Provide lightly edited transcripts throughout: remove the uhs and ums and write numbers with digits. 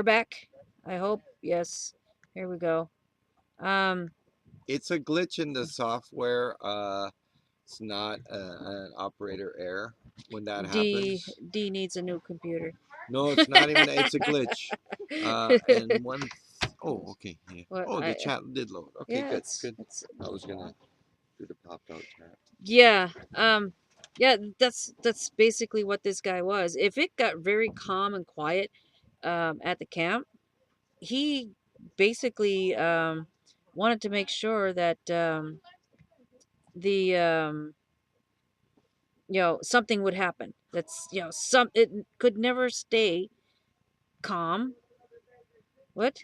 We're back. I hope. Yes. Here we go. It's a glitch in the software. It's not an operator error when that D happens. D needs a new computer. No, it's not even. It's a glitch. And one. Oh, okay. Yeah. What Oh, the I chat did load. Okay, yeah, good, it's good. it's I was gonna do the popped out chat. yeah. Yeah, that's basically what this guy was. If it got very calm and quiet at the camp, he basically wanted to make sure that the something would happen. That's some it could never stay calm. What?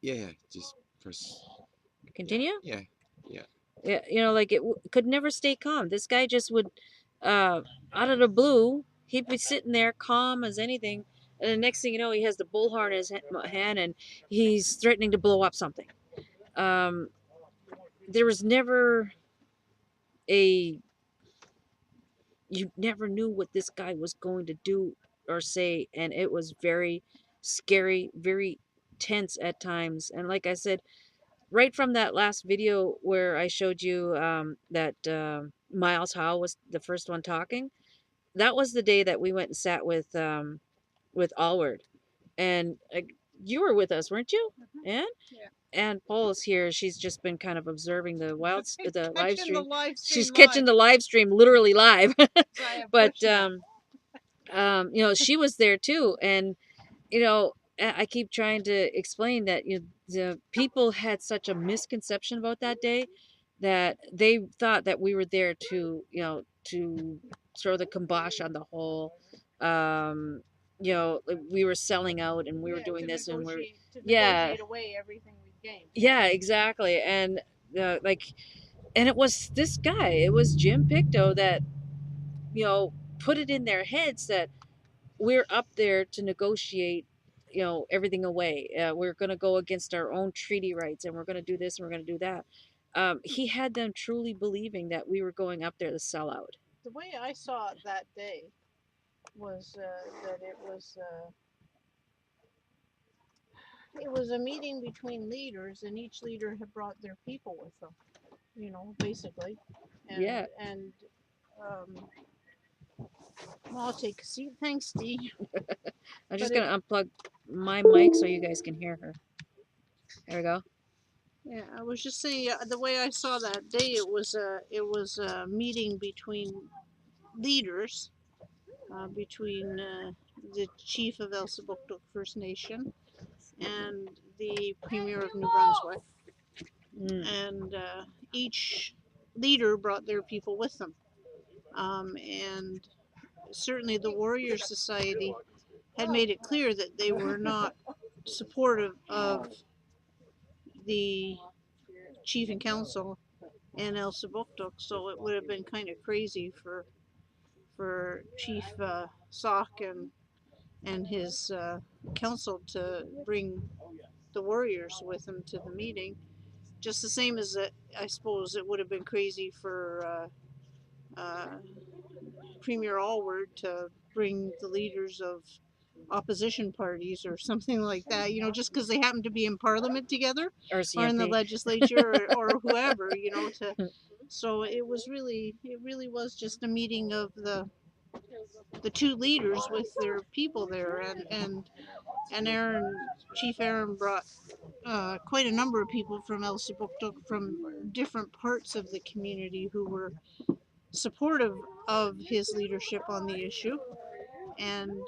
Yeah, yeah. Just press. Yeah, Continue? yeah, yeah. Yeah, like it could never stay calm. This guy just would, uh, out of the blue, he'd be sitting there calm as anything, and the next thing you know, he has the bullhorn in his hand and he's threatening to blow up something. Um, there was never a you never knew what this guy was going to do or say, and it was very scary, very tense at times. And like I said, right from that last video where I showed you that Miles Howe was the first one talking, that was the day that we went and sat with Allward, and you were with us, weren't you? And Pohl is here. She's just been kind of observing the the live stream. She's catching the live stream literally live. But she was there too, and I keep trying to explain that the people had such a misconception about that day that they thought that we were there to to throw the kibosh on the whole like we were selling out and we were doing this and we're yeah yeah exactly and like and it was this guy, it was Jim Pictou that put it in their heads that we're up there to negotiate everything away. We're going to go against our own treaty rights and we're going to do this and we're going to do that. He had them truly believing that we were going up there to sell out. The way I saw it that day was that it was a meeting between leaders, and each leader had brought their people with them. Basically. And, yeah. And well, I'll take a seat. Thanks, Steve. I'm just going to unplug my mic so you guys can hear her. There we go. Yeah, I was just saying the way I saw that day, it was a meeting between leaders, between the chief of Elsipogtog First Nation and the premier of New Brunswick, and each leader brought their people with them, and certainly the Warrior Society had made it clear that they were not supportive of the chief and council and Elsipogtog, so it would have been kind of crazy for Chief Sock and his council to bring the Warriors with him to the meeting. Just the same as I suppose it would have been crazy for Premier Allward to bring the leaders of opposition parties or something like that, just because they happen to be in Parliament together or in the legislature or whoever, so it really was just a meeting of the two leaders with their people there, and Chief Aaron brought quite a number of people from Elsipogtog from different parts of the community who were supportive of his leadership on the issue, and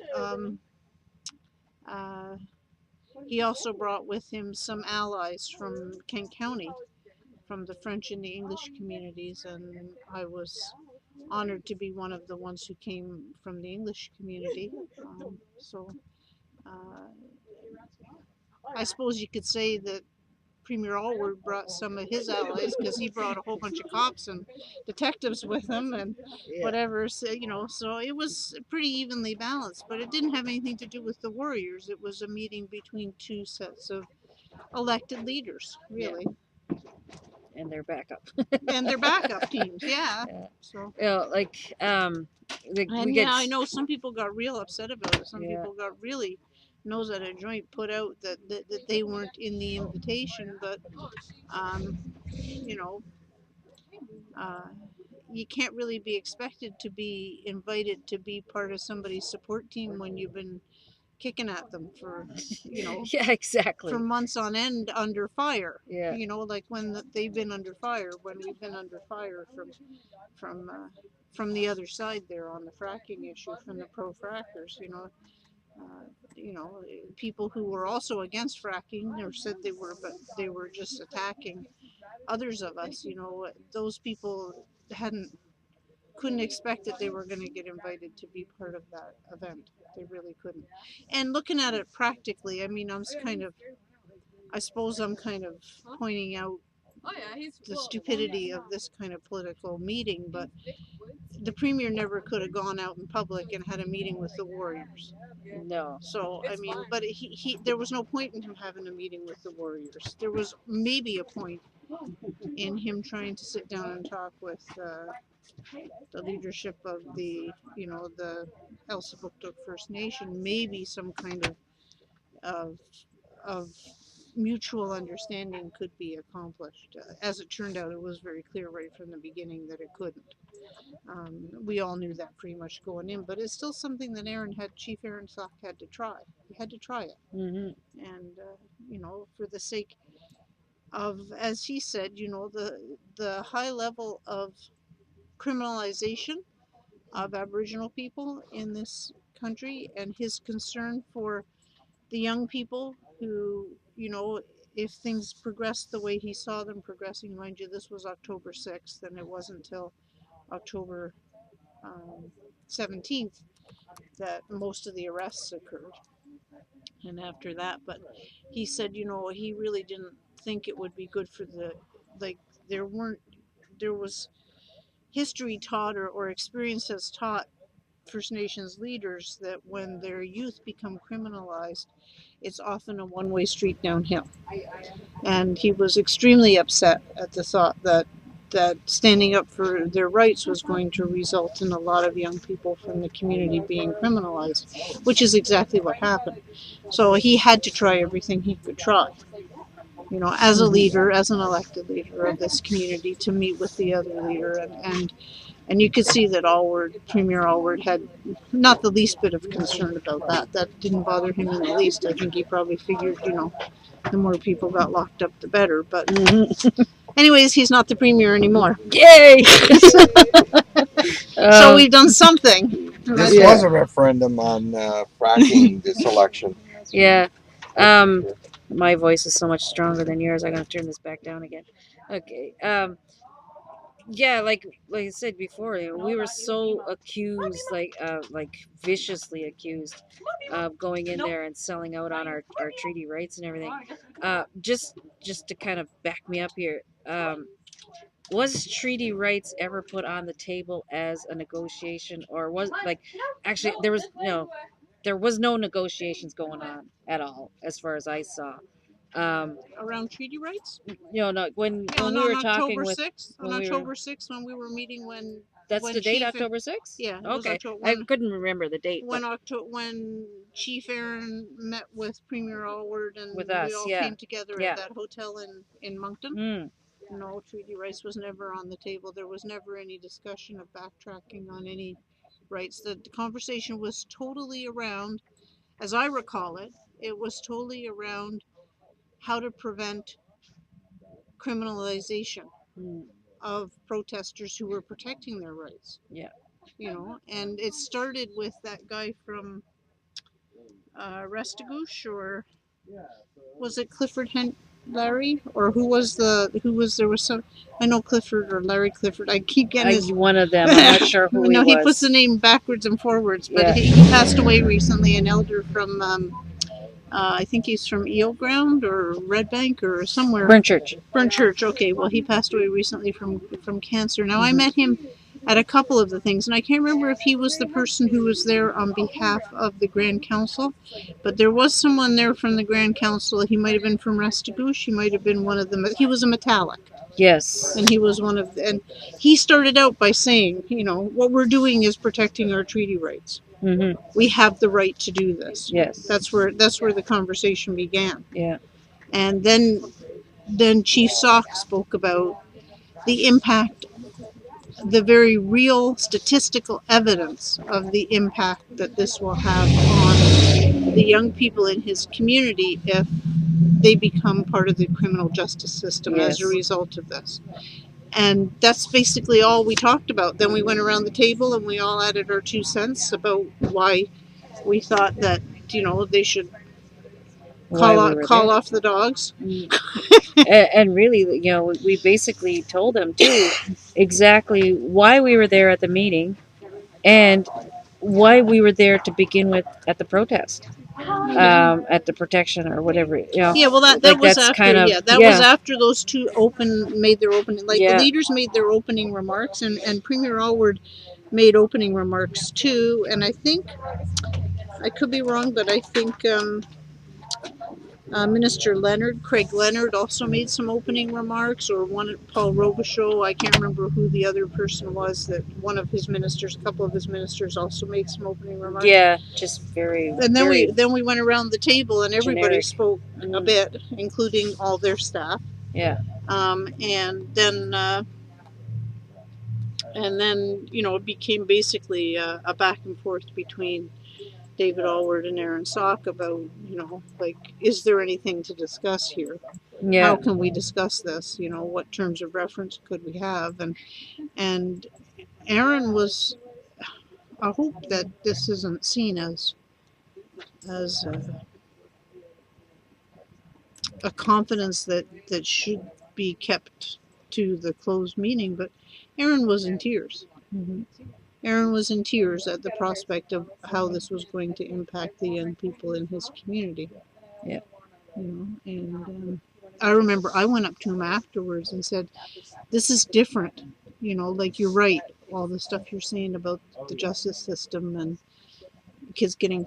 he also brought with him some allies from Kent County, from the French and the English communities, and I was honored to be one of the ones who came from the English community. So I suppose you could say that Premier Allward brought some of his allies because he brought a whole bunch of cops and detectives with him and whatever. So, so it was pretty evenly balanced, but it didn't have anything to do with the Warriors. It was a meeting between two sets of elected leaders, really. Yeah. And their backup. And their backup teams, yeah. So I know some people got real upset about it. Some people got really Nose at a Joint put out that they weren't in the invitation, but you know, you can't really be expected to be invited to be part of somebody's support team when you've been kicking at them for, Yeah, exactly. for months on end under fire. Yeah. Like when they've been under fire, when we've been under fire from the other side there on the fracking issue, from the pro-frackers. People who were also against fracking or said they were, but they were just attacking others of us. Those people couldn't expect that they were going to get invited to be part of that event. They really couldn't. And looking at it practically, I mean, I suppose I'm kind of pointing out the stupidity of this kind of political meeting, but the premier never could have gone out in public and had a meeting with the warriors. No. So, I mean, but there was no point in him having a meeting with the warriors. There was maybe a point in him trying to sit down and talk with the leadership of the Elsipogtog First Nation, maybe some kind of mutual understanding could be accomplished. As it turned out, it was very clear right from the beginning that it couldn't. We all knew that pretty much going in, but it's still something that Chief Aaron Sock had to try. He had to try it. Mm-hmm. And, for the sake of, as he said, the high level of criminalization of Aboriginal people in this country, and his concern for the young people who, if things progressed the way he saw them progressing, mind you, this was October 6th, and it wasn't until October 17th that most of the arrests occurred. And after that, but he said, he really didn't think it would be good for there was history taught or experience has taught First Nations leaders that when their youth become criminalized, it's often a one-way street downhill. And he was extremely upset at the thought that standing up for their rights was going to result in a lot of young people from the community being criminalized, which is exactly what happened. So he had to try everything he could try, as a leader, as an elected leader of this community, to meet with the other leader. And you could see that Premier Allward had not the least bit of concern about that. That didn't bother him in the least. I think he probably figured, the more people got locked up, the better. But anyways, he's not the premier anymore. Yay! So we've done something. This was a referendum on fracking this election. Yeah. My voice is so much stronger than yours. I'm gonna turn this back down again. Okay. Yeah, like I said before, we were so accused, like viciously accused of going in there and selling out on our treaty rights and everything. Just to kind of back me up here, was treaty rights ever put on the table as a negotiation, or was actually there was no negotiations going on at all, as far as I saw. Around treaty rights? No, when we were talking with October 6th, when we were meeting, that's the date, October 6th? Yeah. Okay. I couldn't remember the date. When Chief Aaron met with Premier Allward and with us, we all came together at that hotel in Moncton. No, treaty rights was never on the table. There was never any discussion of backtracking on any rights. The conversation was totally around, as I recall it was totally around how to prevent criminalization of protesters who were protecting their rights. Yeah. And it started with that guy from Restigouche, or was it Clifford Larry, or who was there was some, I know Clifford or Larry Clifford. I keep getting one of them. I'm not sure who he was. He puts the name backwards and forwards, but he passed away recently, an elder from I think he's from Eel Ground or Red Bank or somewhere. Burn Church. Okay, well, he passed away recently from cancer. Now, I met him at a couple of the things, and I can't remember if he was the person who was there on behalf of the Grand Council, but there was someone there from the Grand Council. He might have been from Restigouche. He might have been one of them. He was a metallic. Yes. And he was and he started out by saying, what we're doing is protecting our treaty rights. Mm-hmm. We have the right to do this. Yes. That's where the conversation began. Yeah. And then Chief Sock spoke about the impact, the very real statistical evidence of the impact that this will have on the young people in his community if they become part of the criminal justice system as a Yes. result of this. And that's basically all we talked about. Then we went around the table and we all added our 2 cents about why we thought that, they should Why we were call there. off the dogs. And really, we basically told them too exactly why we were there at the meeting and why we were there to begin with at the protest, at the protection or whatever. Yeah, well, that like was that's after. kind of Yeah, that was after those two made their opening. Like the Yeah. leaders made their opening remarks, and Premier Allward made opening remarks too. And I think, I could be wrong, but I think Minister Craig Leonard, also made some opening remarks, or Paul Robichaud. I can't remember who the other person was. That one of his ministers, a couple of his ministers, also made some opening remarks. Yeah, just very. And then we went around the table and everybody Generic. spoke a bit, including all their staff. Yeah. And then it became basically a back and forth between David Allward and Aaron Sock about, like, is there anything to discuss here? Yeah. How can we discuss this? What terms of reference could we have? And Aaron was, I hope that this isn't seen as a confidence that should be kept to the closed meeting, but Aaron was in tears. Mm-hmm. Aaron was in tears at the prospect of how this was going to impact the young people in his community. Yeah. And I remember I went up to him afterwards and said, this is different. Like, you're right, all the stuff you're saying about the justice system and kids getting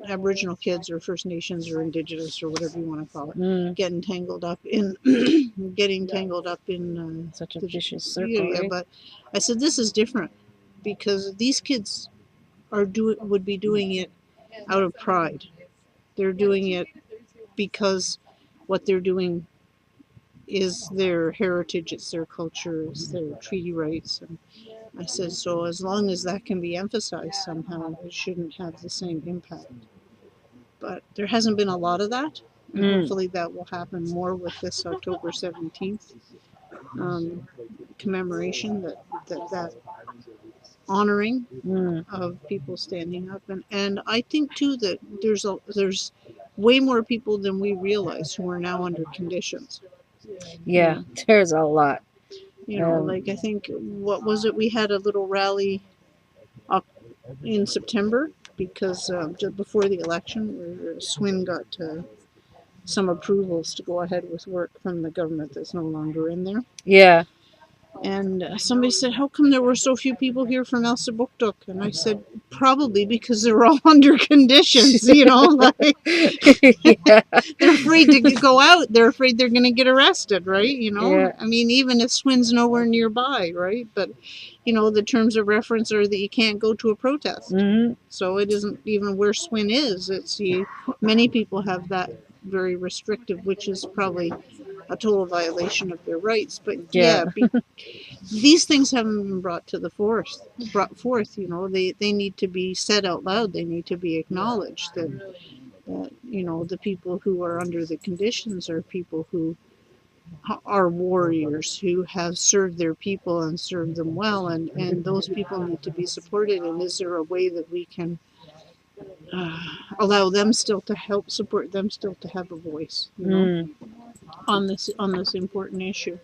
Aboriginal kids or First Nations or Indigenous or whatever you want to call it, getting tangled up in such a vicious circle. Yeah, right? But I said, this is different because these kids would be doing it out of pride. They're doing it because what they're doing is their heritage, it's their culture, it's their treaty rights. And I said, so as long as that can be emphasized somehow, it shouldn't have the same impact. But there hasn't been a lot of that, and hopefully that will happen more with this October 17th commemoration, that honoring of people standing up. And I think too that there's way more people than we realize who are now under conditions. Yeah, there's a lot. Like, I think, what was it? We had a little rally in September because just before the election, where Swin got some approvals to go ahead with work from the government that's no longer in there. Yeah. And somebody said, how come there were so few people here from Elsipogtog? And I said, probably because they're all under conditions, like Yeah. they're afraid to go out. They're afraid they're going to get arrested, right? Yeah. I mean, even if Swin's nowhere nearby, right? But, the terms of reference are that you can't go to a protest. Mm-hmm. So it isn't even where Swin is. Many people have that very restrictive, which is probably a total violation of their rights. But these things haven't been brought forth. They need to be said out loud. They need to be acknowledged that the people who are under the conditions are people who are warriors, who have served their people and served them well, and those people need to be supported. And is there a way that we can allow them still to help support them, still to have a voice on this important issue?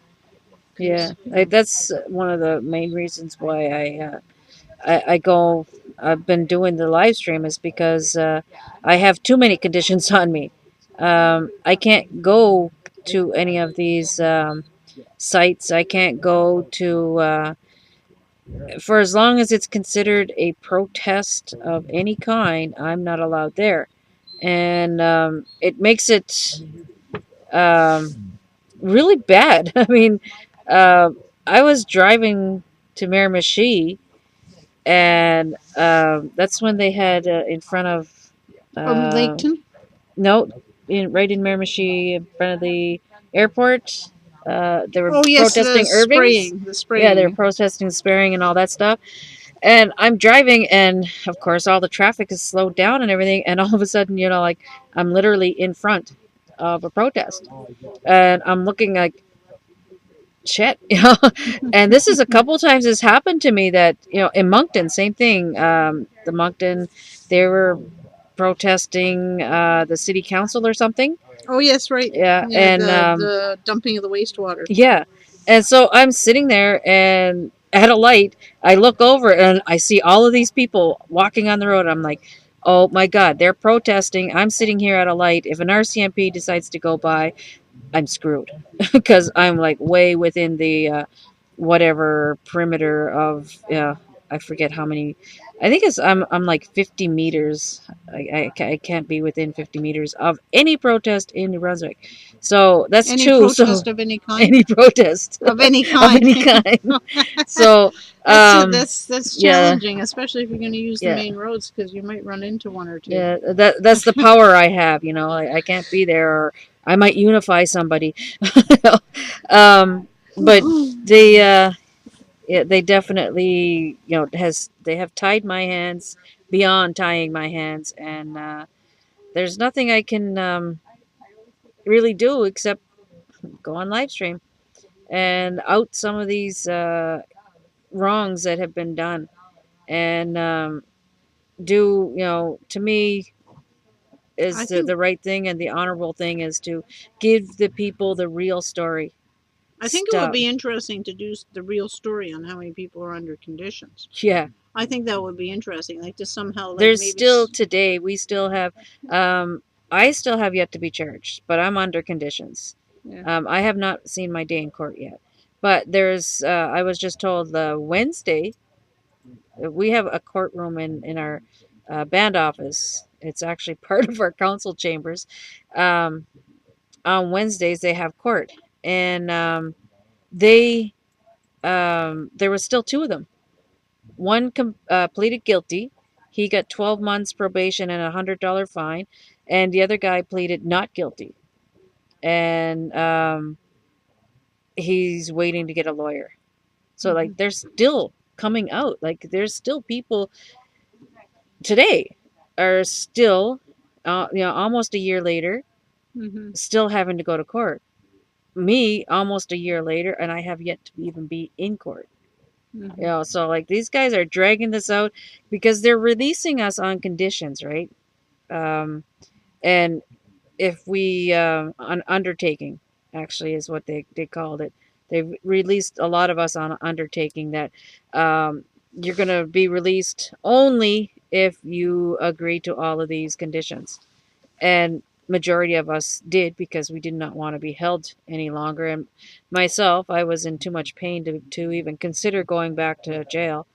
Yeah, that's one of the main reasons why I go. I've been doing the live stream is because I have too many conditions on me. I can't go to any of these sites. I can't go to for as long as it's considered a protest of any kind. I'm not allowed there, and it makes it really bad. I mean, I was driving to Miramichi and that's when they had in front of Laketon. no, right in Miramichi, in front of the airport. They were Oh yes, the protesting Irving's. spraying, the Yeah, they were spraying. protesting sparing and all that stuff. And I'm driving, and of course, all the traffic is slowed down and everything. And all of a sudden, like I'm literally in front of a protest, and I'm looking like shit, And this is a couple times this happened to me that in Moncton, same thing. The Moncton, they were protesting the city council or something. Oh yes, right. Yeah, Yeah, and the dumping of the wastewater. yeah, and so I'm sitting there and at a light, I look over and I see all of these people walking on the road. I'm like, oh my God, they're protesting. I'm sitting here at a light. If an RCMP decides to go by, I'm screwed because I'm like way within the whatever perimeter of I forget how many. I think I'm like 50 meters. I can't be within 50 meters of any protest in New Brunswick. So that's Any two. So protest of any kind. any protest Of any of kind. any kind. So That's yeah, challenging, especially if you're going to use the yeah. main roads, because you might run into one or two. Yeah, that's the power I have. I can't be there, or I might unify somebody. But they yeah, they definitely they have tied my hands beyond tying my hands, and there's nothing I can really do except go on live stream and out some of these wrongs that have been done, and do to me I is think the right thing, and the honorable thing is to give the people the real story. I think it would Stuff. be interesting to do the real story on how many people are under conditions. Yeah. I think that would be interesting, like to somehow like There's maybe still today, we still have, I still have yet to be charged, but I'm under conditions. yeah. I have not seen my day in court yet. But I was just told Wednesday, we have a courtroom in our band office. It's actually part of our council chambers. Um, on Wednesdays, they have court. And they, there was still two of them. One pleaded guilty. He got 12 months probation and $100 fine, and the other guy pleaded not guilty, and he's waiting to get a lawyer. So like, they're still coming out. Like, there's still people today are still, almost a year later, still having to go to court. Me, almost a year later, and I have yet to even be in court. So like, these guys are dragging this out because they're releasing us on conditions, right? And if we an undertaking, actually, is what they called it. They've released a lot of us on an undertaking that you're going to be released only if you agree to all of these conditions. And majority of us did, because we did not want to be held any longer. And myself, I was in too much pain to even consider going back to jail.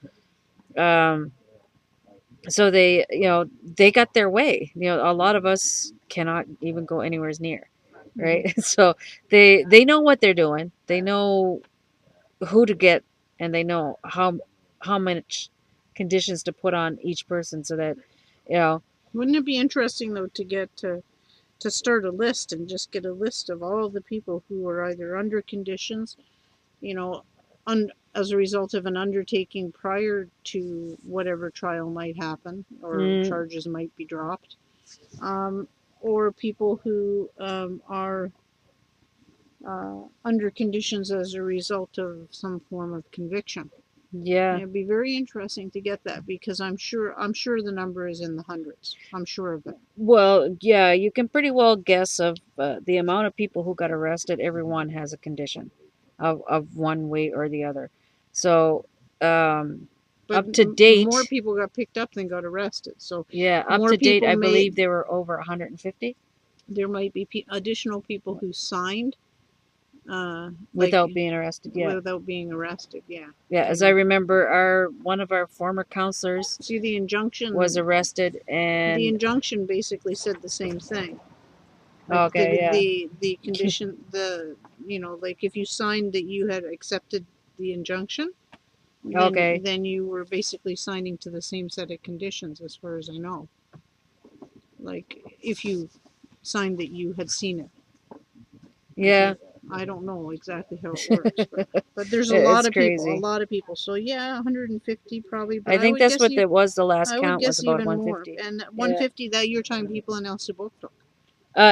So they got their way. A lot of us cannot even go anywhere near, right? So they know what they're doing. They know who to get, and they know how much conditions to put on each person, so that Wouldn't it be interesting though to get to start a list and just get a list of all of the people who are either under conditions, as a result of an undertaking prior to whatever trial might happen or charges might be dropped, or people who are under conditions as a result of some form of conviction. yeah. It'd be very interesting to get that, because I'm sure the number is in the hundreds. I'm sure of it. Well, yeah, you can pretty well guess of the amount of people who got arrested. Everyone has a condition of one way or the other. So But up to date, more people got picked up than got arrested. So yeah, up more to date, people I believe there were over 150 there might be additional people who signed without being arrested. Yeah, without being arrested. Yeah. yeah. As I remember, one of our former counselors See, the injunction was arrested, and the injunction basically said the same thing. Like okay, yeah. the condition, like if you signed that you had accepted the injunction, Okay. then you were basically signing to the same set of conditions, as far as I know. Like if you signed that you had seen it. Yeah. I don't know exactly how it works, but there's a It's lot of people, a crazy. lot of people. So yeah, 150 probably, but I think would that's guess what it was. The last I would count was guess about even more. 150. And Yeah. 150 that you're talking people in Elsipogtog.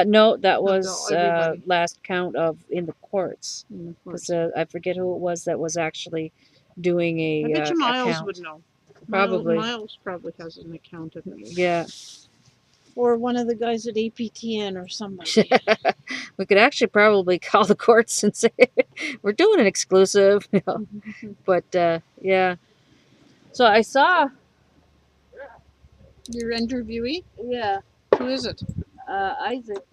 No, that was Everybody last count of in the courts. in the Because course. I forget who it was that was actually doing I bet you a Miles count. would know. Probably. Miles probably has an account of it. Yeah. Or one of the guys at APTN or somebody. We could actually probably call the courts and say we're doing an exclusive. You know. But yeah. So I saw. Your interviewee? Yeah. Who is it? Isaac.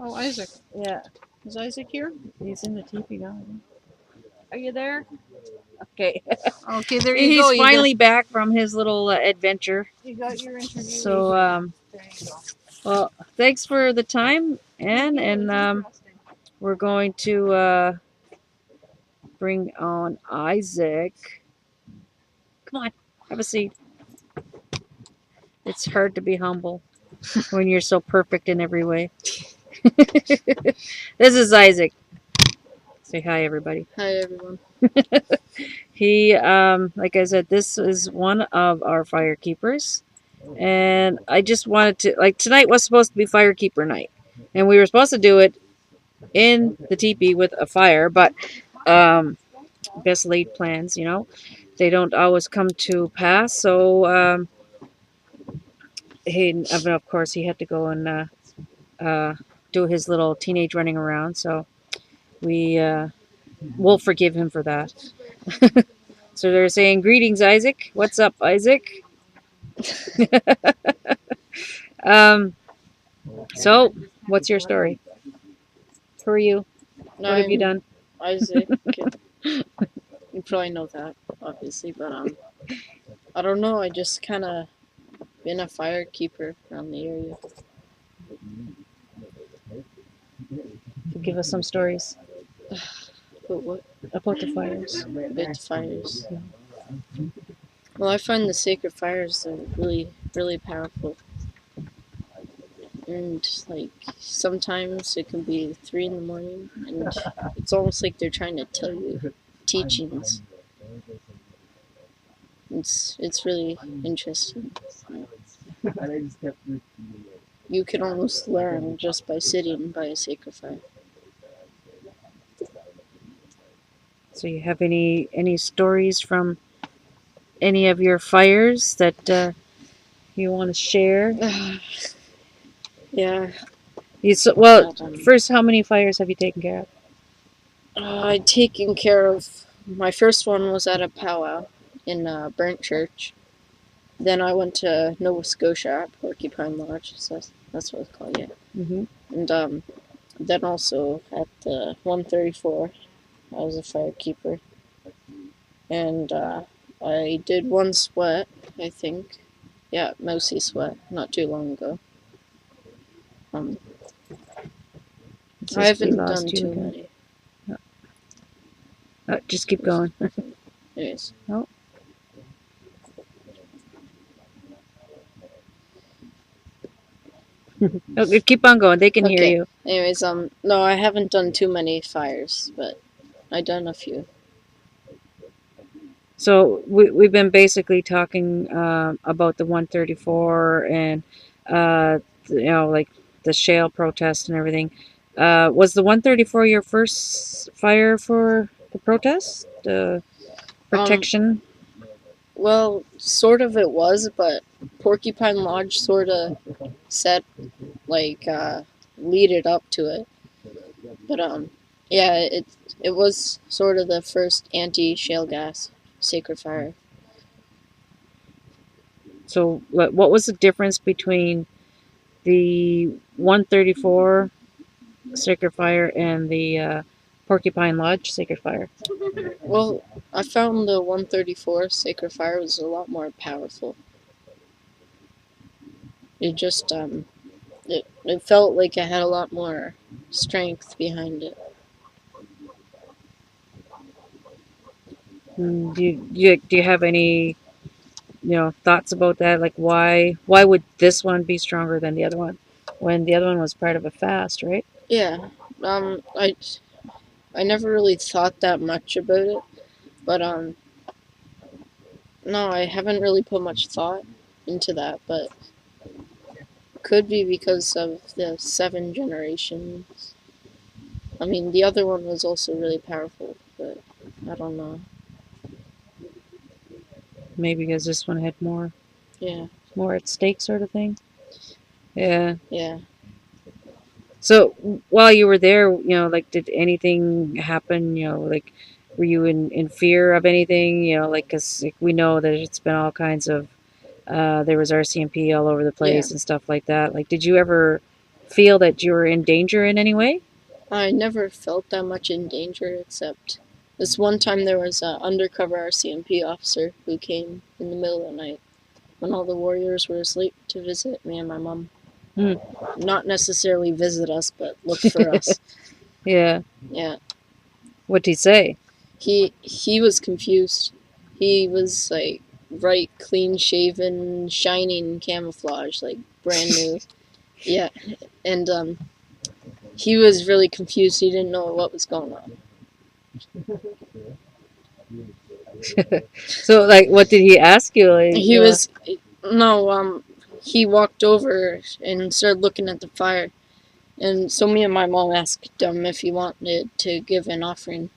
Oh, Isaac. Yeah. Is Isaac here? He's in the teepee now. Are you there? Okay. Okay, there you He's go. finally back from his little adventure. You got your interview. So, there you go. well, thanks for the time, Anne, and we're going to bring on Isaac. Come on, have a seat. It's hard to be humble when you're so perfect in every way. This is Isaac. Say hi, everybody. Hi, everyone. He, like I said, this is one of our firekeepers. And I just wanted to, like, tonight was supposed to be firekeeper night. And we were supposed to do it in the teepee with a fire, but best laid plans, you know, they don't always come to pass. So he, of course, he had to go and do his little teenage running around. So we will forgive him for that. So they're saying, "Greetings, Isaac. What's up, Isaac?" So what's your story? Who are you? What have you done? Isaac. You probably know that, obviously, but I don't know. I just kind of been a firekeeper around the area. Give us some stories But what about the fires. about the fires? Well, I find the sacred fires are really, really powerful. And like sometimes it can be 3 in the morning, and it's almost like they're trying to tell you teachings. It's really interesting. You can almost learn just by sitting by a sacred fire. So you have any stories from any of your fires that you want to share? Yeah. Well, first, how many fires have you taken care of? I'd taken care of. My first one was at a powwow in Burnt Church. Then I went to Nova Scotia at Porcupine Lodge. So that's what it's called, yeah. Mm-hmm. And then also at the 134, I was a firekeeper. And I did one sweat, I think. Yeah, mostly sweat, not too long ago. I haven't done too many. Oh, just keep going. Anyways. Oh. No, keep on going. They can hear you. Anyways, no, I haven't done too many fires, but I've done a few. So we've been basically talking about the 134 and you know, like the shale protest and everything. Was the 134 your first fire for the protest? The protection? Well, sort of it was, but Porcupine Lodge sort of set, like, leaded up to it. But, yeah, it was sort of the first anti-shale gas sacred fire. So what was the difference between the 134 sacred fire and the Porcupine Lodge sacred fire? Well, I found the 134 sacred fire was a lot more powerful. It just, it felt like it had a lot more strength behind it. Do you have any thoughts about that? Like why would this one be stronger than the other one when the other one was part of a fast, right? Yeah. I never really thought that much about it, but no, I haven't really put much thought into that, but could be because of the 7 generations. I mean, the other one was also really powerful, but I don't know. Maybe because this one had more Yeah, at stake, sort of thing. Yeah. yeah. So while you were there, like, did anything happen? Like, were you in fear of anything? Like, because we know that it's been all kinds of. There was RCMP all over the Yeah. place and stuff like that. Like, did you ever feel that you were in danger in any way? I never felt that much in danger, except this one time there was an undercover RCMP officer who came in the middle of the night when all the warriors were asleep to visit me and my mom. Hmm. Not necessarily visit us, but look for us. Yeah. Yeah. What'd he say? He was confused. He was like bright, clean shaven, shining camouflage, like brand new. Yeah. And he was really confused. He didn't know what was going on. So, like, what did he ask you? Like, He was no, he walked over and started looking at the fire. And so me and my mom asked him if he wanted to give an offering.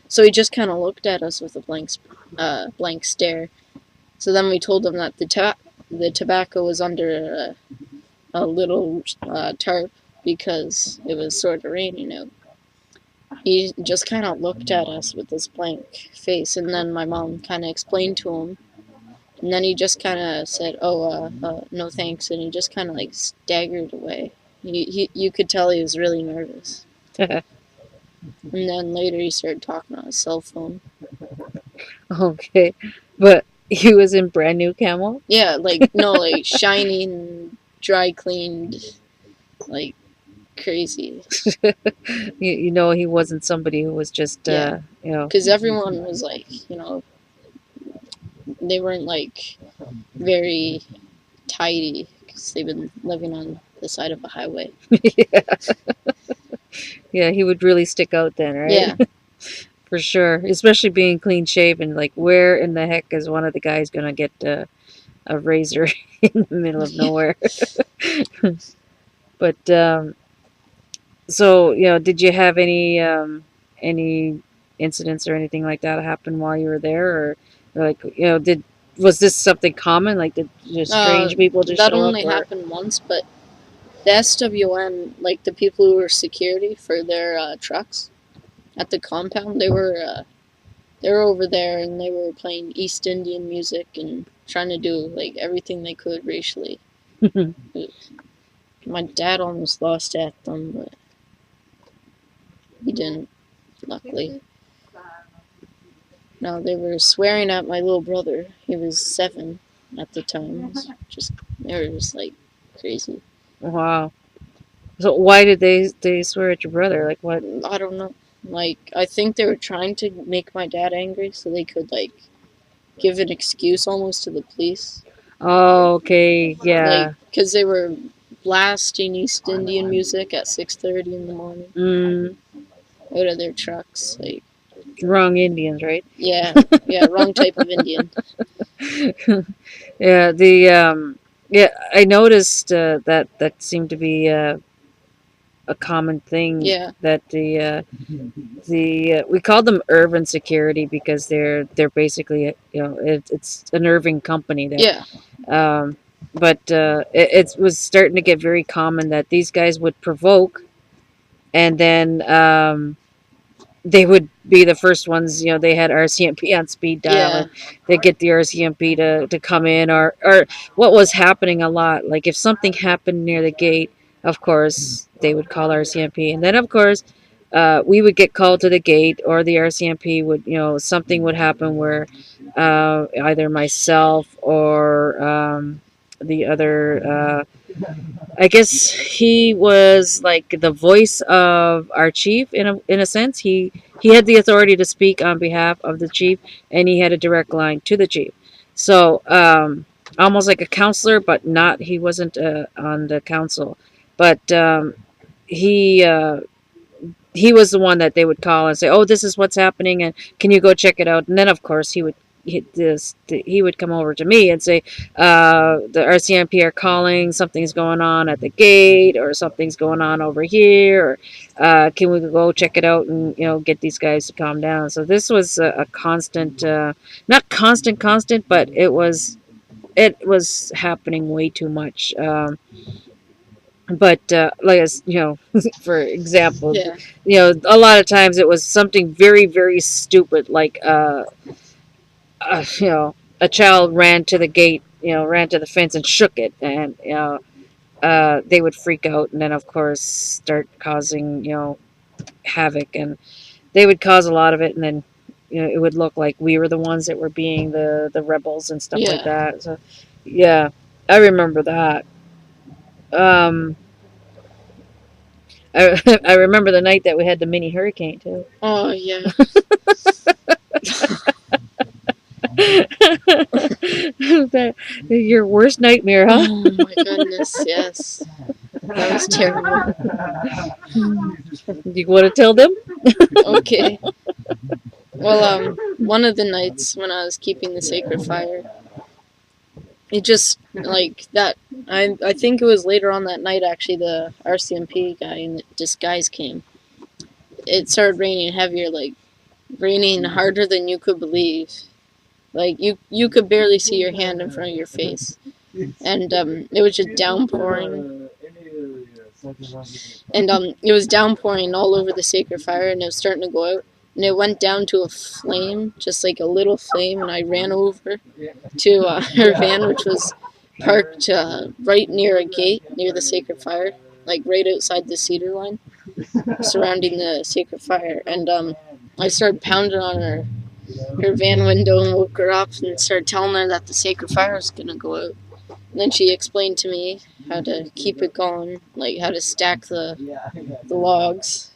So he just kind of looked at us with a blank stare. So then we told him that the tobacco was under a little tarp because it was sort of raining out. He just kind of looked at us with this blank face, and then my mom kind of explained to him, and then he just kind of said, "Oh, no thanks," and he just kind of like staggered away. You could tell he was really nervous. And then later he started talking on his cell phone. Okay, but he was in brand new camo. Yeah, like no, like shining, dry cleaned, like crazy. He wasn't somebody who was just Yeah. Because everyone was like, they weren't like very tidy because they've been living on the side of a highway. Yeah. Yeah, he would really stick out then, right? Yeah. For sure, especially being clean shaven. Like, where in the heck is one of the guys gonna get a razor in the middle of nowhere? But so did you have any incidents or anything like that happen while you were there, or like was this something common? Like, did just strange people just that show only up? happened once, but the SWN, like the people who were security for their trucks at the compound, they were over there and they were playing East Indian music and trying to do like everything they could racially. My dad almost lost at them, but he didn't, luckily. No, they were swearing at my little brother. He was 7 at the time. They were just like crazy. Wow. So why did they swear at your brother? Like, what? I don't know. Like, I think they were trying to make my dad angry so they could like give an excuse almost to the police. Oh, okay, yeah. Like, because they were blasting East Indian music at 6:30 in the morning out of their trucks. Like, wrong Indians, right? Yeah, wrong type of Indian. Yeah, I noticed that seemed to be a common thing. Yeah. That we call them urban security because they're basically it's an Irving company. Yeah. But it was starting to get very common that these guys would provoke, and then they would be the first ones. They had RCMP on speed dial. Yeah. And they get the RCMP to come in, or what was happening a lot. Like, if something happened near the gate, of course they would call RCMP, and then of course we would get called to the gate, or the RCMP would, something would happen where either myself or the other I guess he was like the voice of our chief in a sense. He had the authority to speak on behalf of the chief, and he had a direct line to the chief. So almost like a counselor, but not. He wasn't on the council, but he. He was the one that they would call and say, "Oh, this is what's happening, and can you go check it out?" And then, of course, he would come over to me and say, "The RCMP are calling. Something's going on at the gate, or something's going on over here. Or can we go check it out and get these guys to calm down?" So this was a constant, not constant, but it was happening way too much. But like for example, Yeah. a lot of times it was something very, very stupid, like a child ran to the gate, ran to the fence and shook it, and they would freak out, and then of course start causing havoc, and they would cause a lot of it, and then it would look like we were the ones that were being the rebels and stuff like Yeah. that. So yeah, I remember that. Um, I remember the night that we had the mini hurricane too. Oh yeah. Your worst nightmare, huh? Oh my goodness. Yes. That was terrible. You want to tell them? Okay. Well, one of the nights when I was keeping the sacred fire, it just like that. I think it was later on that night. Actually, the RCMP guy in disguise came. It started raining heavier, like raining harder than you could believe. Like you could barely see your hand in front of your face, and it was just downpouring. And it was downpouring all over the sacred fire, and it was starting to go out. And it went down to a flame, just like a little flame, and I ran over to her van, which was parked right near a gate, near the sacred fire, like right outside the cedar line, surrounding the sacred fire. And I started pounding on her van window and woke her up and started telling her that the sacred fire was going to go out. And then she explained to me how to keep it going, like how to stack the logs.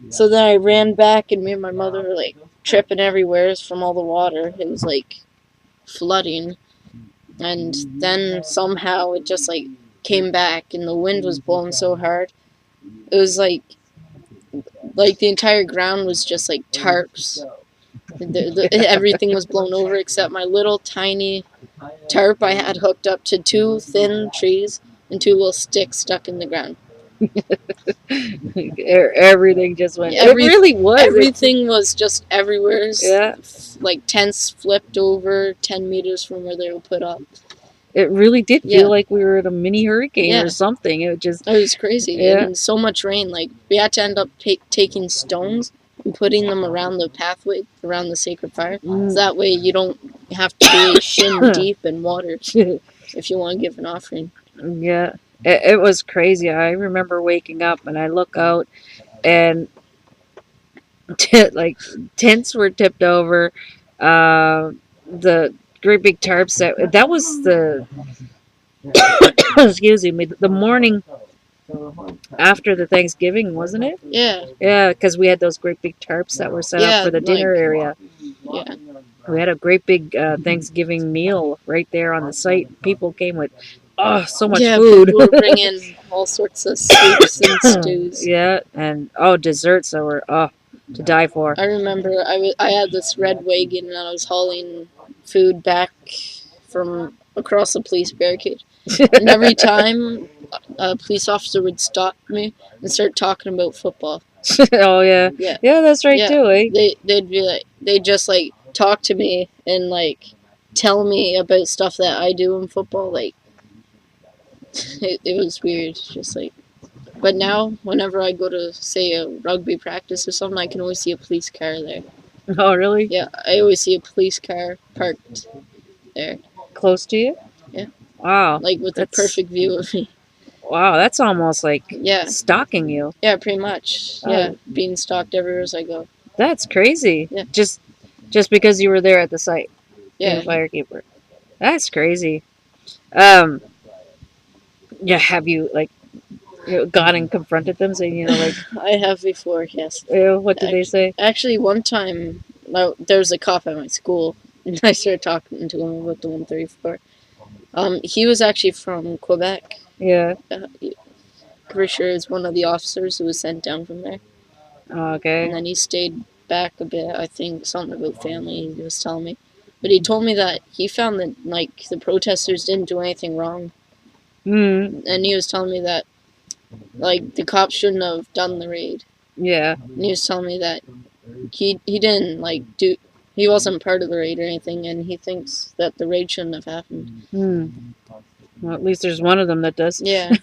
So then I ran back, and me and my mother were like tripping everywhere from all the water. It was like flooding. And then somehow it just like came back, and the wind was blowing so hard. It was like the entire ground was just like tarps. Everything was blown over except my little tiny tarp I had hooked up to two thin trees and two little sticks stuck in the ground. Everything just went. It really was. Everything was just everywhere. Yeah. Like tents flipped over 10 meters from where they were put up. It really did feel like we were at a mini hurricane Yeah. or something. It was crazy. Yeah. And so much rain. Like we had to end up taking stones and putting them around the pathway around the sacred fire. So that way you don't have to be shin deep in water if you want to give an offering. Yeah. It was crazy. I remember waking up and I look out and like tents were tipped over. The great big tarps that was the excuse me, the morning after the Thanksgiving, wasn't it? Yeah. Yeah, because we had those great big tarps that were set up for the dinner area. Yeah. We had a great big Thanksgiving meal right there on the site. People came with so much food. People were bringing all sorts of soups and stews. Yeah, and desserts that were to die for. I remember I had this red wagon and I was hauling food back from across the police barricade. And every time a police officer would stop me and start talking about football. Oh yeah. Yeah, that's right too. Eh? They'd be like, they'd just like talk to me and like tell me about stuff that I do in football. Like it was weird, just like. But now, whenever I go to say a rugby practice or something, I can always see a police car there. Oh really? Yeah, I always see a police car parked there. Close to you? Yeah. Wow. Like with a perfect view of me. Wow, that's almost like stalking you. Yeah, pretty much. Yeah, being stalked everywhere as I go. That's crazy. Yeah. Just because you were there at the site. Yeah. The firekeeper. That's crazy. Yeah, have you like gone and confronted them, saying, like, I have before, yes. what did they say? Actually, one time, there was a cop at my school, and I started talking to him about the 134. He was actually from Quebec. Yeah. Pretty sure it was one of the officers who was sent down from there. Okay. And then he stayed back a bit, I think, something about family he was telling me. But he told me that he found that, like, the protesters didn't do anything wrong. Mm. And he was telling me that, like, the cops shouldn't have done the raid. Yeah. And he was telling me that he didn't, like, he wasn't part of the raid or anything, and he thinks that the raid shouldn't have happened. Well, at least there's one of them that does. Yeah.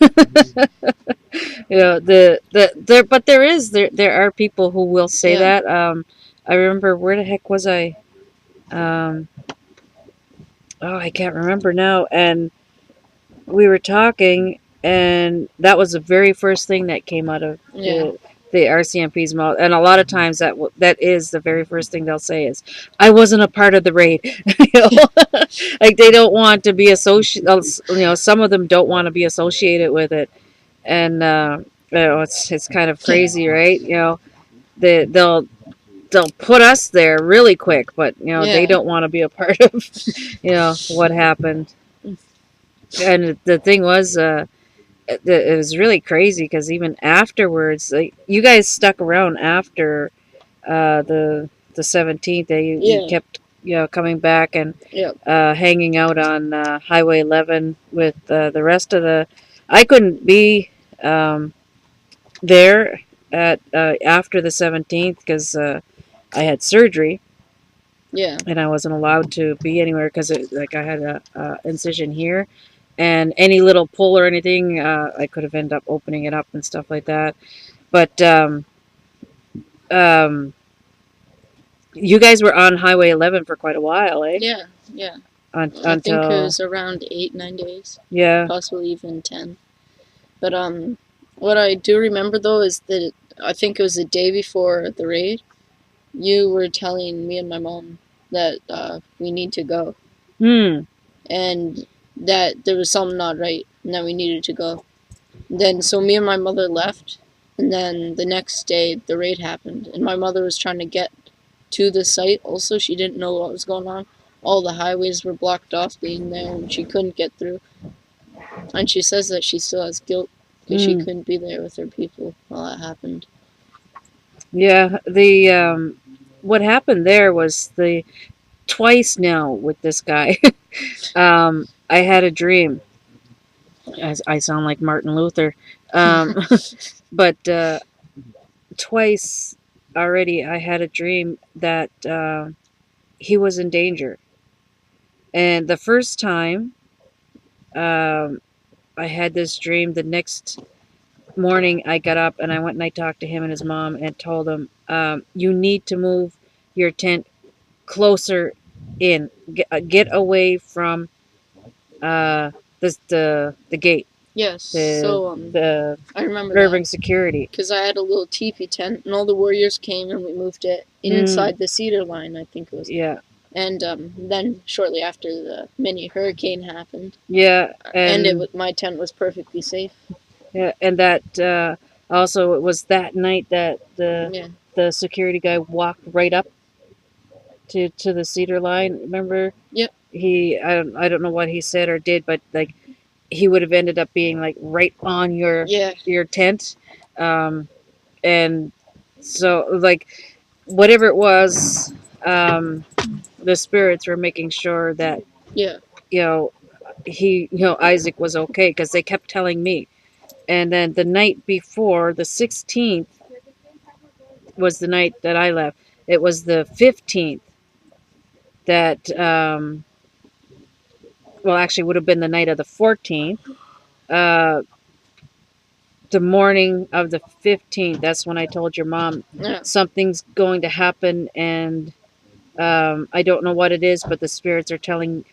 But there are people who will say Yeah. that. I remember, where the heck was I? I can't remember now. And we were talking, and that was the very first thing that came out of Yeah. the RCMP's mouth. And a lot of times that is the very first thing they'll say is, "I wasn't a part of the raid." Like, they don't want to be associated. Some of them don't want to be associated with it, and it's kind of crazy, right? They'll put us there really quick, but they don't want to be a part of what happened. And the thing was, it was really crazy because even afterwards, like, you guys stuck around after the 17th. You kept coming back and hanging out on Highway 11 with the rest of the. I couldn't be there at after the 17th because I had surgery. Yeah. And I wasn't allowed to be anywhere because I had a incision here, and any little pull or anything, I could have ended up opening it up and stuff like that. But you guys were on Highway 11 for quite a while, eh? Yeah, yeah. I Until think it was around 8-9 days. Yeah. Possibly even 10. But what I do remember though is that I think it was the day before the raid. You were telling me and my mom that we need to go. And that there was something not right and that we needed to go. Then so me and my mother left, and then the next day the raid happened, and my mother was trying to get to the site also. She didn't know what was going on. All the highways were blocked off being there, and she couldn't get through. And she says that she still has guilt because she couldn't be there with her people while that happened. Yeah, the what happened there was twice now with this guy. I had a dream. I sound like Martin Luther, but twice already I had a dream that he was in danger. And the first time I had this dream, the next morning I got up and I went and I talked to him and his mom and told him, you need to move your tent closer in. Get away from the gate. Yes, the I remember Irving that. Security. Because I had a little teepee tent, and all the warriors came, and we moved it inside the cedar line, I think it was. Yeah. And then shortly after, the mini hurricane happened. Yeah, and my tent was perfectly safe. Yeah, and that also, it was that night that the security guy walked right up to the cedar line. Remember? Yep. I don't know what he said or did, but like, he would have ended up being like right on your tent, and so like, whatever it was, the spirits were making sure that Isaac was okay, because they kept telling me. And then the night before, the 16th, was the night that I left. It was the 15th that actually would have been the night of the 14th. The morning of the 15th, that's when I told your mom something's going to happen, and I don't know what it is, but the spirits are telling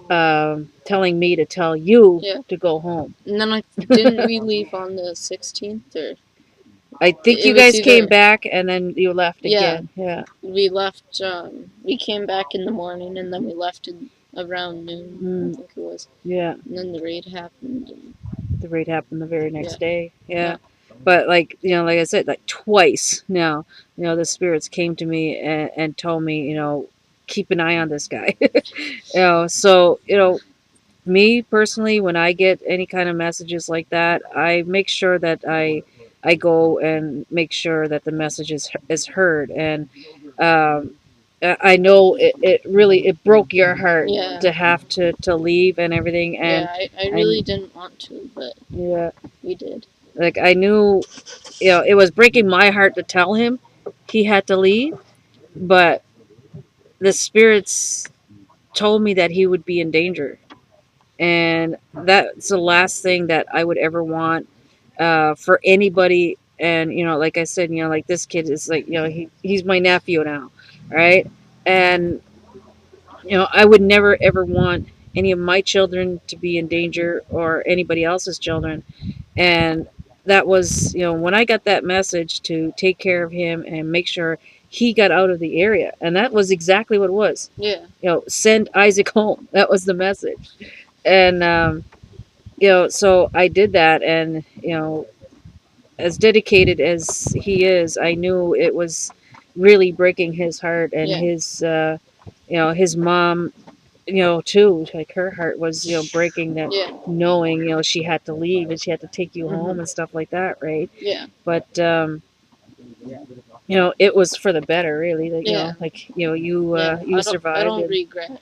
me to tell you to go home. And then didn't we leave on the 16th? Or I think you guys came back and then you left again. Yeah. We left, we came back in the morning, and then we left around noon, I think it was. Yeah. And then the raid happened. the raid happened the very next Yeah. day. Yeah. Yeah. But like like I said, like twice now, the spirits came to me and told me, keep an eye on this guy. So me personally, when I get any kind of messages like that, I make sure that I go and make sure that the message is heard. And I know it really it broke your heart Yeah. to have to leave and everything. And Yeah, I really didn't want to, but yeah, we did. like I knew, it was breaking my heart to tell him he had to leave, but the spirits told me that he would be in danger, and that's the last thing that I would ever want for anybody. And like I said, like this kid is like, he's my nephew now, right? And I would never ever want any of my children to be in danger or anybody else's children. And that was, when I got that message to take care of him and make sure he got out of the area, and that was exactly what it was. Yeah. Send Isaac home. That was the message. And so I did that. And as dedicated as he is, I knew it was really breaking his heart. And Yeah. his mom, too, like her heart was breaking, that Yeah. knowing she had to leave and she had to take you home and stuff like that, right? Yeah. But it was for the better, really. Like, Yeah. you I survived. don't regret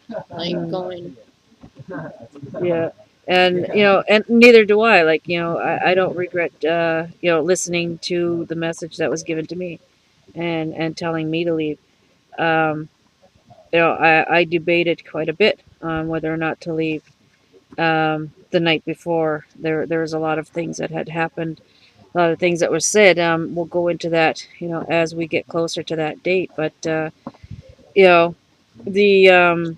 going. Yeah. And and neither do I. Like, I don't regret listening to the message that was given to me and telling me to leave. um I debated quite a bit on whether or not to leave. The night before, there was a lot of things that had happened, a lot of things that were said. We'll go into that, as we get closer to that date. But you know the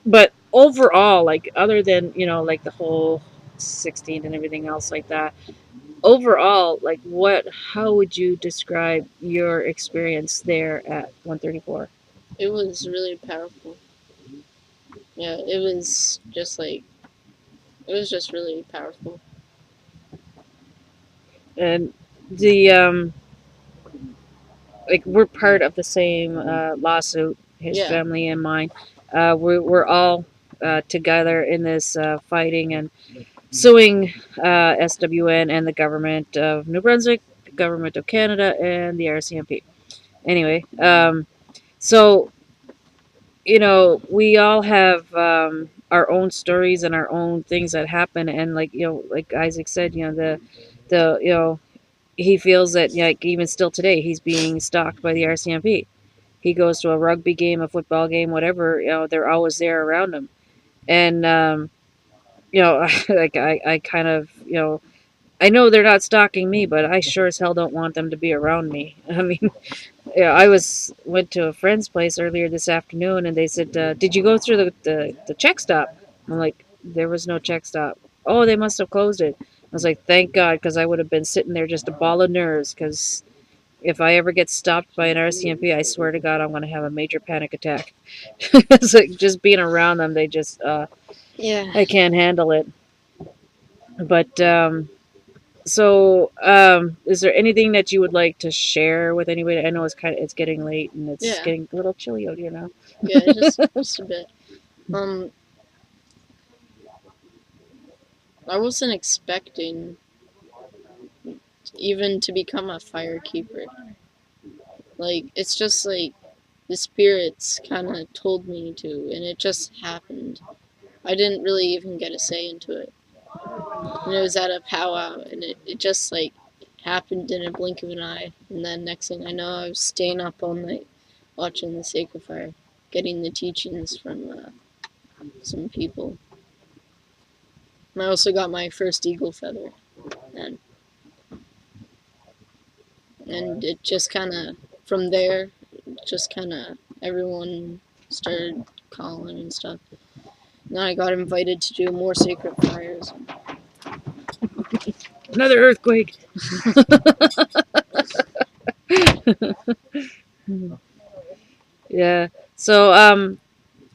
but overall, like, other than like the whole 16 and everything else like that, overall, like, how would you describe your experience there at 134? It was really powerful. Yeah, it was just really powerful. And the like, we're part of the same lawsuit, his Yeah. family and mine. We're all together in this fighting and suing SWN and the government of New Brunswick, the government of Canada, and the RCMP. Anyway, so we all have our own stories and our own things that happen. And like, like Isaac said, the he feels that, like, even still today, he's being stalked by the RCMP. He goes to a rugby game, a football game, whatever, they're always there around him. And like, I kind of, I know they're not stalking me, but I sure as hell don't want them to be around me. I mean, I went to a friend's place earlier this afternoon, and they said, "Did you go through the check stop?" I'm like, "There was no check stop." "Oh, they must have closed it." I was like, "Thank God," because I would have been sitting there just a ball of nerves. Because if I ever get stopped by an RCMP, I swear to God, I'm going to have a major panic attack. It's like, just being around them, they just, Yeah. I can't handle it. But so, is there anything that you would like to share with anybody? I know it's getting late, and it's Yeah. getting a little chilly out here now. Yeah, just a bit. I wasn't expecting even to become a firekeeper. Like, it's just like the spirits kind of told me to, and it just happened. I didn't really even get a say into it. And it was at a powwow, and it just like happened in a blink of an eye. And then next thing I know, I was staying up all night watching the Sacred Fire, getting the teachings from some people. And I also got my first eagle feather then. And it just kind of, from there, just kind of everyone started calling and stuff. And then I got invited to do more Sacred Fires. Another earthquake. Yeah. So,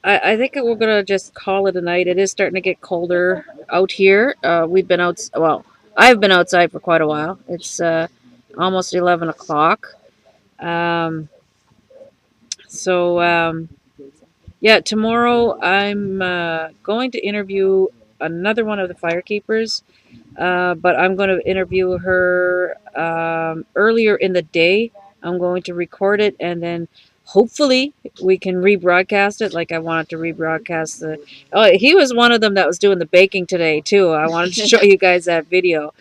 I think we're gonna just call it a night. It is starting to get colder out here. We've been out. Well, I've been outside for quite a while. It's almost 11 o'clock. Um, so yeah, tomorrow I'm going to interview another one of the firekeepers. But I'm going to interview her earlier in the day. I'm going to record it and then hopefully we can rebroadcast it. Like I wanted to rebroadcast the. Oh, he was one of them that was doing the baking today too. I wanted to show you guys that video,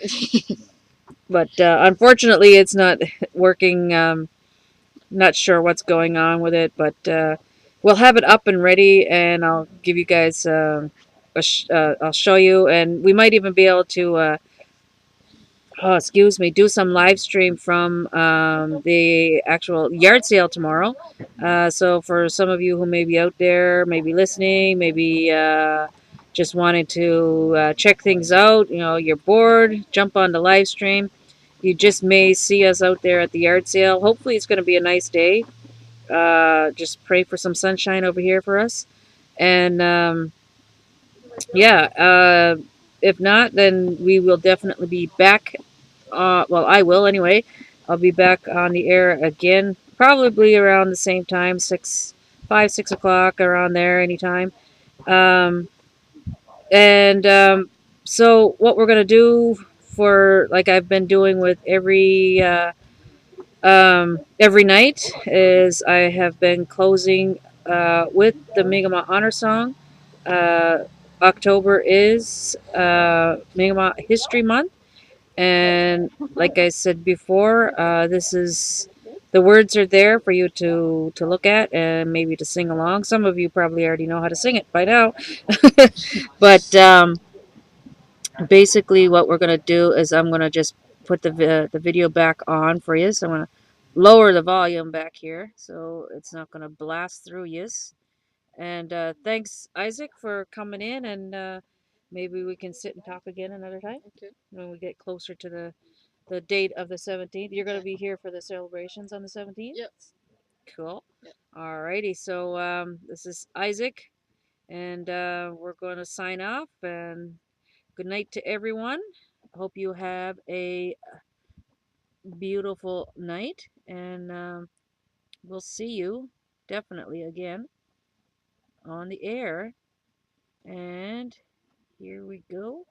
but unfortunately it's not working. Not sure what's going on with it, but we'll have it up and ready, and I'll give you guys. I'll show you, and we might even be able to. Oh, excuse me, do some live stream from the actual yard sale tomorrow. So for some of you who may be out there, maybe listening, maybe just wanting to check things out, you're bored, jump on the live stream. You just may see us out there at the yard sale. Hopefully it's going to be a nice day. Just pray for some sunshine over here for us. And yeah, if not, then we will definitely be back. Well, I will anyway. I'll be back on the air again, probably around the same time, 6 o'clock, around there, anytime. Um, and so what we're gonna do for, like I've been doing with every night, is I have been closing with the Mi'kmaq Honor Song. October is Mi'kmaq History Month. And like I said before, this is the words are there for you to look at and maybe to sing along. Some of you probably already know how to sing it by now, but basically, what we're gonna do is I'm gonna just put the video back on for you. So I'm gonna lower the volume back here so it's not gonna blast through you. And thanks, Isaac, for coming in, and maybe we can sit and talk again another time when we get closer to the date of the 17th. You're going to be here for the celebrations on the 17th? Yep. Cool. Yep. Alrighty. So this is Isaac, and we're going to sign off. And good night to everyone. Hope you have a beautiful night, and we'll see you definitely again on the air. And here we go.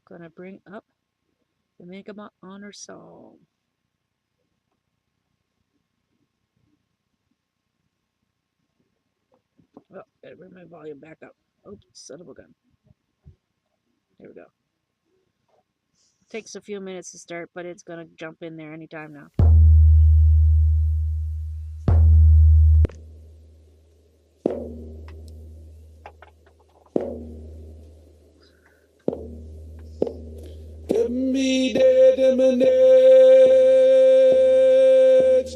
Gonna bring up the Mi'kmaq Honor Song. Oh, gotta bring my volume back up. Oops, son of a gun. There we go. Takes a few minutes to start, but it's gonna jump in there anytime now. Give me the manage,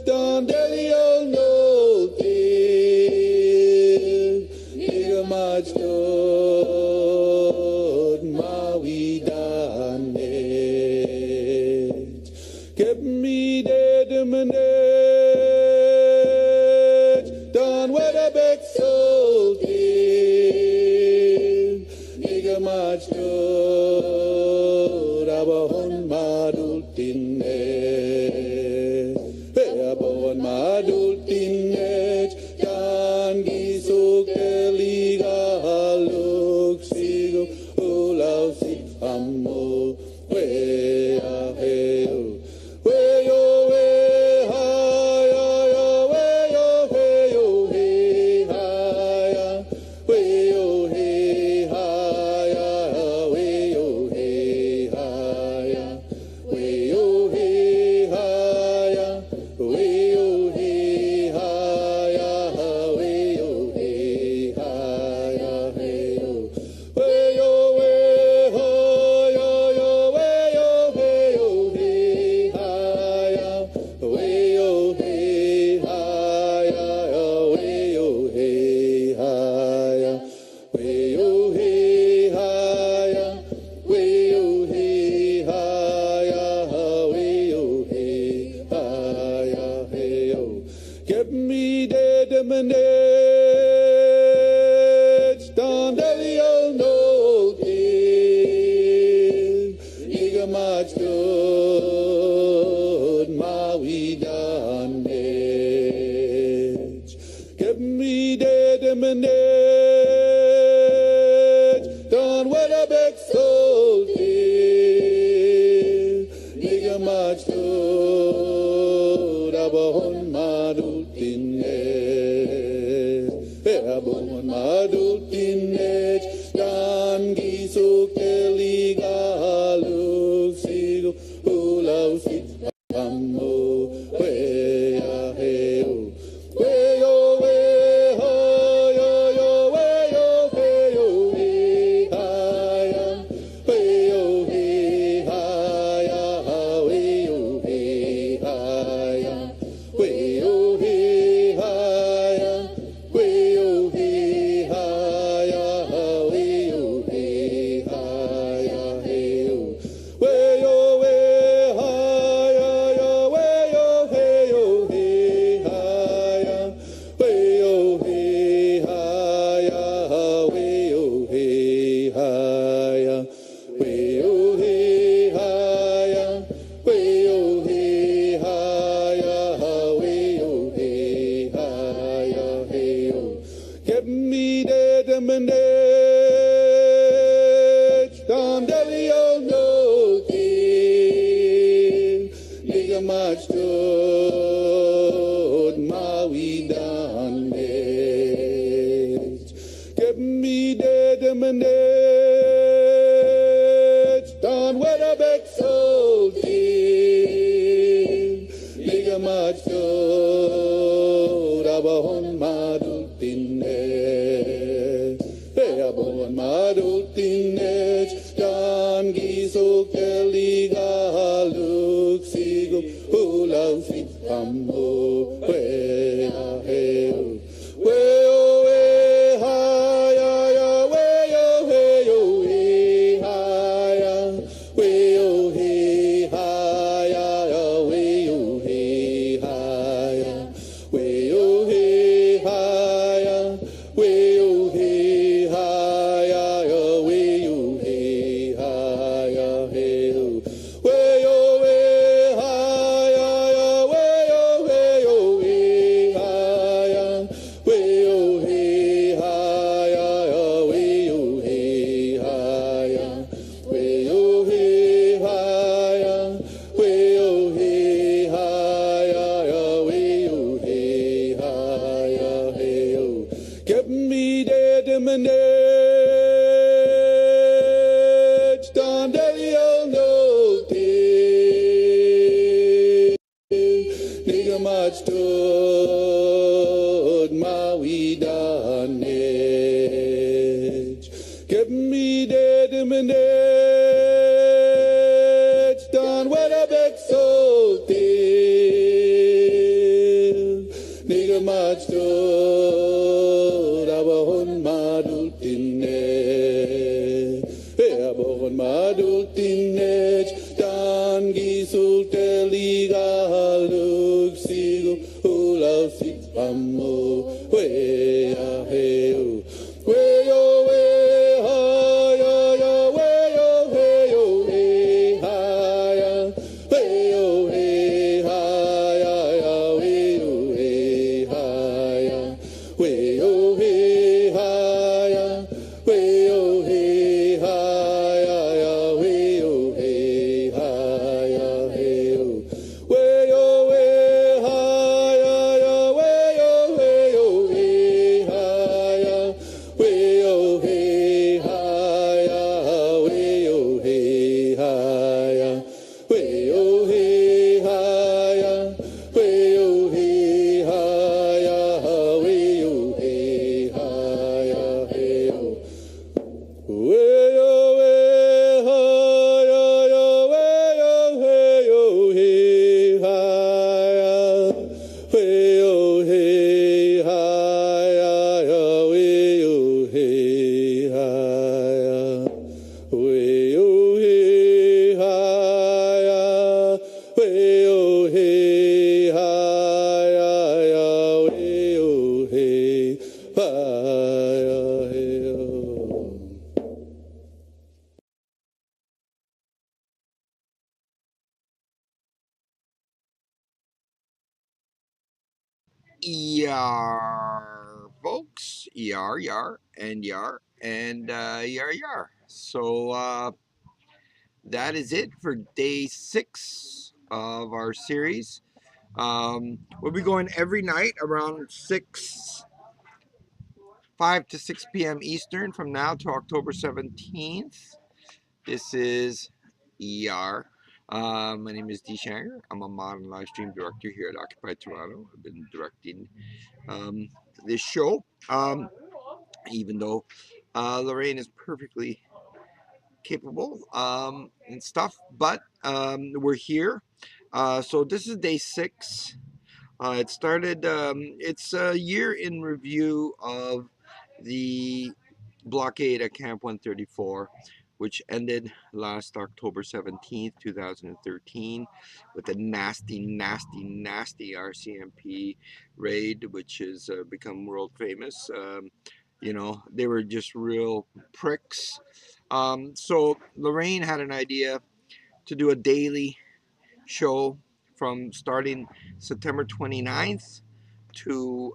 don't daddy all know this. Nigga much good, ma we done it. Give me the manage, don't what a big soul did. Nigga much good. Abon madultinet, abon madultinet, yan gisuk eliga haluk sigo ulau si amo we aheu we yo we ha ya ya we yo he ha ya we yo he ha ya we yo he Give me the manage. machto abon madultines abon madultines dan gisuk teligaluk sigo ulau sit amo we aheo we yo we ho yo yo we yo we yo we hayam we yo we haya we yo we hayam we yo we hayam we yo we haya we yo we haya hey yo we yo we haya yo we yo hey yo we haya we yo we haya we yo we haya we yo we haya we yo we haya we yo we haya hey yo get me dead and manage Tom Delio no king Nigga much good Maui done get me dead and manage Don Weatherbeck soul king Nigga much good Abahon madultines abahon madultines Dan gisok teligaluk sigo ulau sit amo we aheo we o we haya ya we yo he yo he haya we yo he haya ya we yo he haya we yo he haya we yo he haya ya we yo he haya he yo we yo we haya ya we yo he yo we haya we yo he haya ya we yo he haya we yo he haya we yo he haya ya we yo he haya he yo get me dead and manage Don Delio no king Nigga much stood Maui done get me dead and manage Don Weatherbeck soul Nigga much stood abahon madultines abahon madultines Dan gisuk teligaluk sigo ulau sit amo we aheo we yo we haya ya we yo he yo we haya we yo we haya ya we yo we haya we yo we haya we yo we haya ya we yo we haya hey yo we yo we haya ya we yo we yo we haya we yo we haya we yo we haya we yo we haya we yo we haya we yo we haya hey yo we yo we haya ya we yo hey yo he haya we yo he haya ya we yo he haya we yo he haya we yo he haya ya we yo he haya hey yo Yar, folks. Yar, and yar, and yar, yar. So, that is it for day 6 of our series. We'll be going every night around 5 to 6 p.m. Eastern from now to October 17th. This is ER. My name is Shanger. I'm a modern live stream director here at Occupy Toronto. I've been directing this show, even though Lorraine is perfectly capable and stuff, but we're here. So this is day 6. It started, it's a year in review of the blockade at Camp 134, which ended last October 17th, 2013, with a nasty RCMP raid, which has become world famous. You know, they were just real pricks. So Lorraine had an idea to do a daily show from starting September 29th to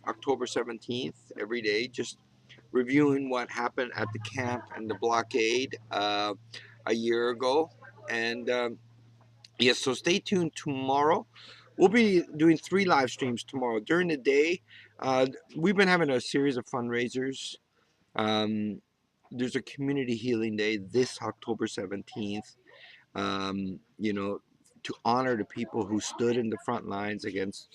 October 17th every day, just reviewing what happened at the camp and the blockade a year ago. And yes, so stay tuned tomorrow. We'll be doing 3 live streams tomorrow. During the day, we've been having a series of fundraisers. There's a community healing day this October 17th, you know, to honor the people who stood in the front lines against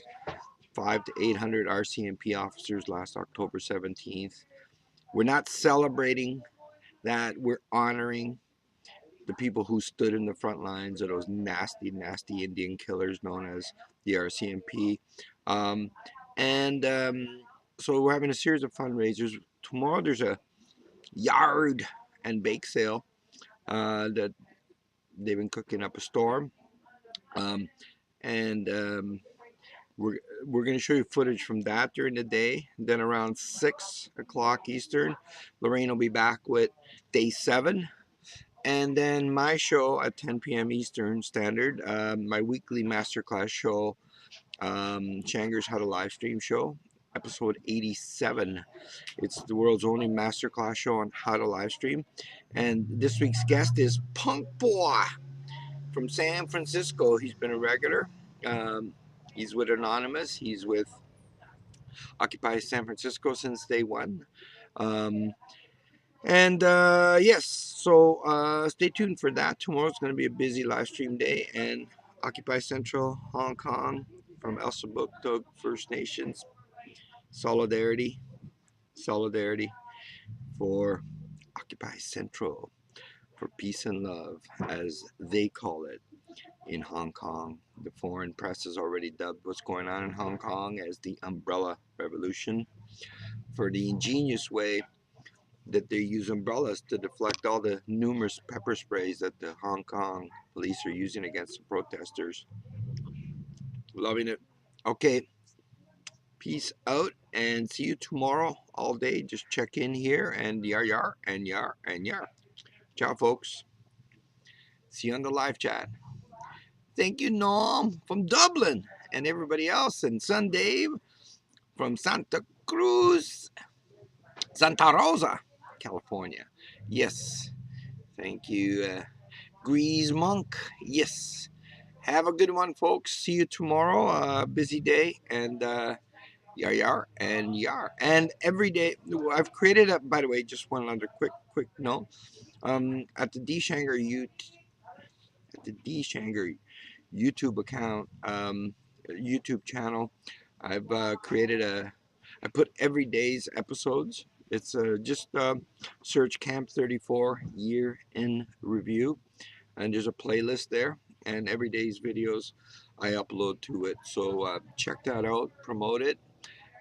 500 to 800 RCMP officers last October 17th. We're not celebrating that, we're honoring the people who stood in the front lines of those nasty Indian killers known as the RCMP. Um, and so we're having a series of fundraisers. Tomorrow there's a yard and bake sale that they've been cooking up a storm. And we're going to show you footage from that during the day. Then around 6 o'clock Eastern, Lorraine will be back with day 7. And then my show at 10 p.m. Eastern Standard, my weekly masterclass show, Shanger's How to Live Stream Show, episode 87. It's the world's only masterclass show on how to live stream. And this week's guest is Punk Boy from San Francisco. He's been a regular. He's with Anonymous. He's with Occupy San Francisco since day 1. Yes, so stay tuned for that. Tomorrow's going to be a busy live stream day, and Occupy Central Hong Kong from Elsipogtog First Nations. Solidarity for Occupy Central, for peace and love, as they call it in Hong Kong. The foreign press has already dubbed what's going on in Hong Kong as the Umbrella Revolution, for the ingenious way that they use umbrellas to deflect all the numerous pepper sprays that the Hong Kong police are using against the protesters. Loving it. Okay, peace out and see you tomorrow all day. Just check in here and yar and yar and yar. Ciao, folks. See you on the live chat. Thank you, Norm from Dublin, and everybody else, and Son Dave from Santa Rosa, California. Yes. Thank you, Grease Monk. Yes. Have a good one, folks. See you tomorrow. Busy day, and yar and yar. And every day, I've created a. By the way, just one other quick note. At the Shanger YouTube account, YouTube channel, I've created I put every day's episodes. It's just search Camp 34 year in review, and there's a playlist there, and every day's videos I upload to it. So check that out, promote it.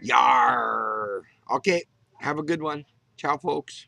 Yar! Okay, have a good one. Ciao, folks.